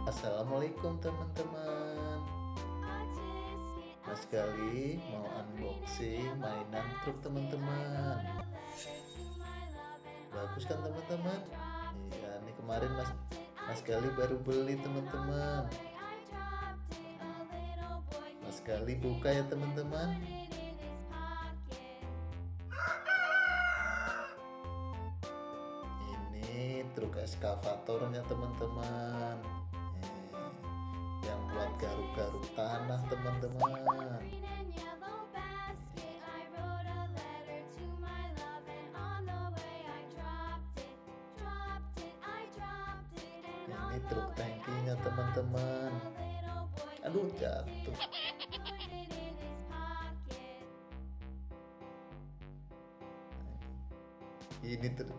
Assalamualaikum teman-teman. Mas Gali mau unboxing mainan truk teman-teman. Bagus kan teman-teman? Iya, ini kemarin Mas Gali baru beli teman-teman. Mas Gali buka ya teman-teman. Ini truk eskavatornya teman-teman. Yang buat garuk-garuk tanah teman-teman. Ini truk tangkinya teman-teman. Aduh, jatuh. Ini truk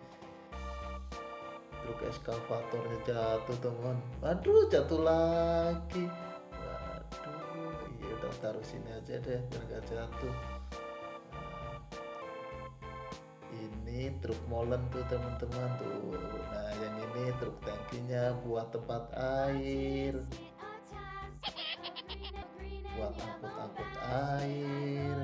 eskavatornya jatuh teman. Aduh, jatuh lagi. Waduh, iya udah taruh sini aja deh biar gak jatuh. Ini truk molen tuh teman-teman tuh. Nah, yang ini truk tangkinya buat tempat air, buat angkut-angkut air.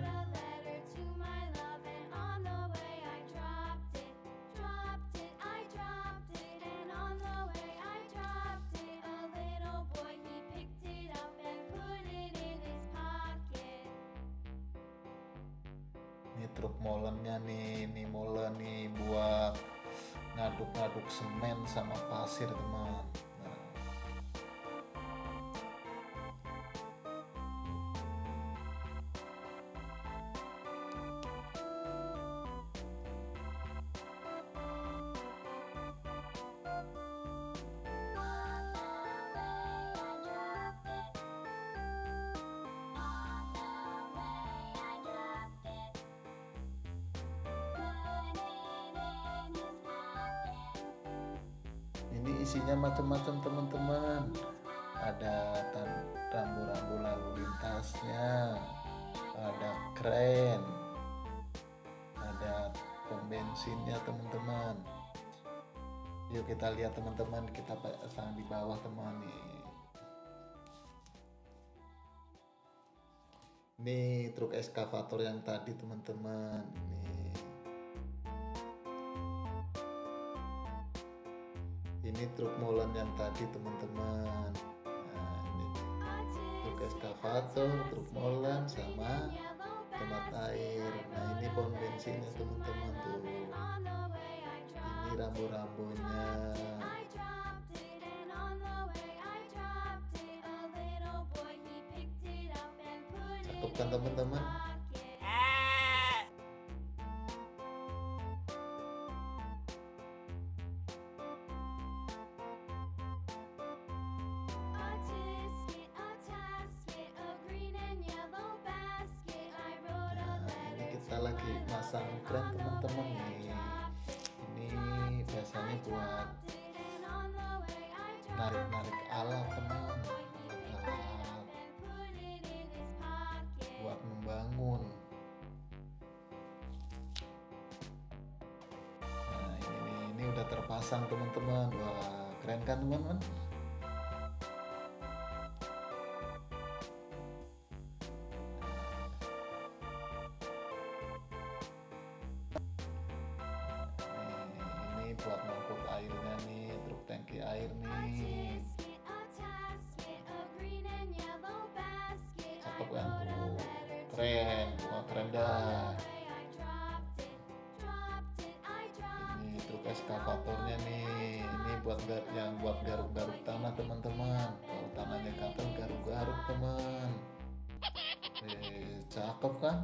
Ini truk molennya nih, ini molen nih buat ngaduk-ngaduk semen sama pasir teman. Nah, ini isinya macam-macam teman-teman. Ada rambu-rambu lalu lintasnya, ada kren, ada pom bensinnya teman-teman. Yuk kita lihat teman-teman, kita pasang di bawah teman nih. Ini truk eskavator yang tadi teman-teman. Ini truk molen yang tadi teman-teman. Nah, ini truk eskavator, truk molen sama tempat air. Nah, ini pom bensinnya teman-teman tuh. Ini rambu-rambunya. Cakep kan teman-teman? Kita lagi masang kren teman-teman nih. Ini biasanya buat narik-narik alat teman, alat buat membangun. Nah, ini udah terpasang teman-teman. Wah, keren kan teman-teman? Buat ngangkut airnya nih, truk tangki air nih. Cakep kan tuh, keren, wah keren dah. Ini truk eskavatornya nih, ini buat yang buat garuk-garuk tanah teman-teman. Kalau tanahnya gatel garuk-garuk teman. Cakep kan?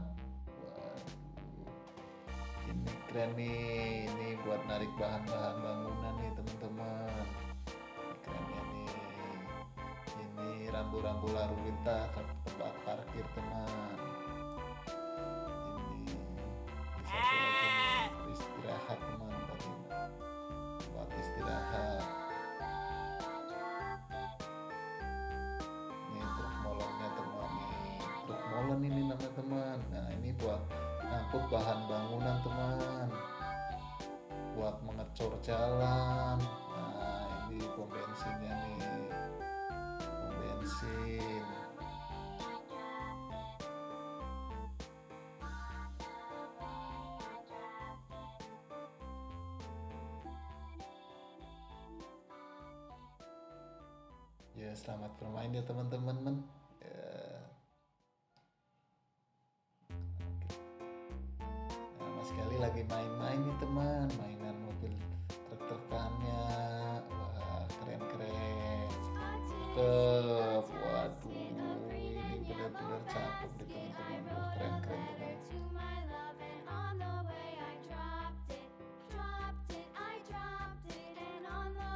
Ini keren nih, ini buat narik bahan-bahan bangunan nih teman-teman. Kerennya nih, ini rambu-rambu lalu lintas tempat parkir teman. Ini satu lagi nih, istirahat teman tadi, buat istirahat. Ini truk molennya teman nih, truk molen ini namanya teman. Nah, ini buat ngangkut bahan bangunan teman, buat mengecor jalan. Nah, ini pom bensinnya nih. bensin. Ya, selamat bermain ya teman-teman. Ya. Nah, Mas Gali lagi main-main nih teman, mainan mobil truk-trukannya. Wah, keren-keren. Cakep. Waduh, ini benar-benar cakep nih teman-teman. Wah, keren-keren teman.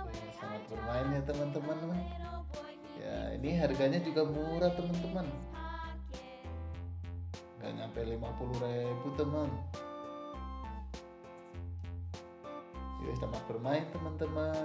Ya, selamat bermain ya teman-teman. Ya, ini harganya juga murah teman-teman. Nggak nyampe 50.000 teman. Ya, selamat bermain teman-teman.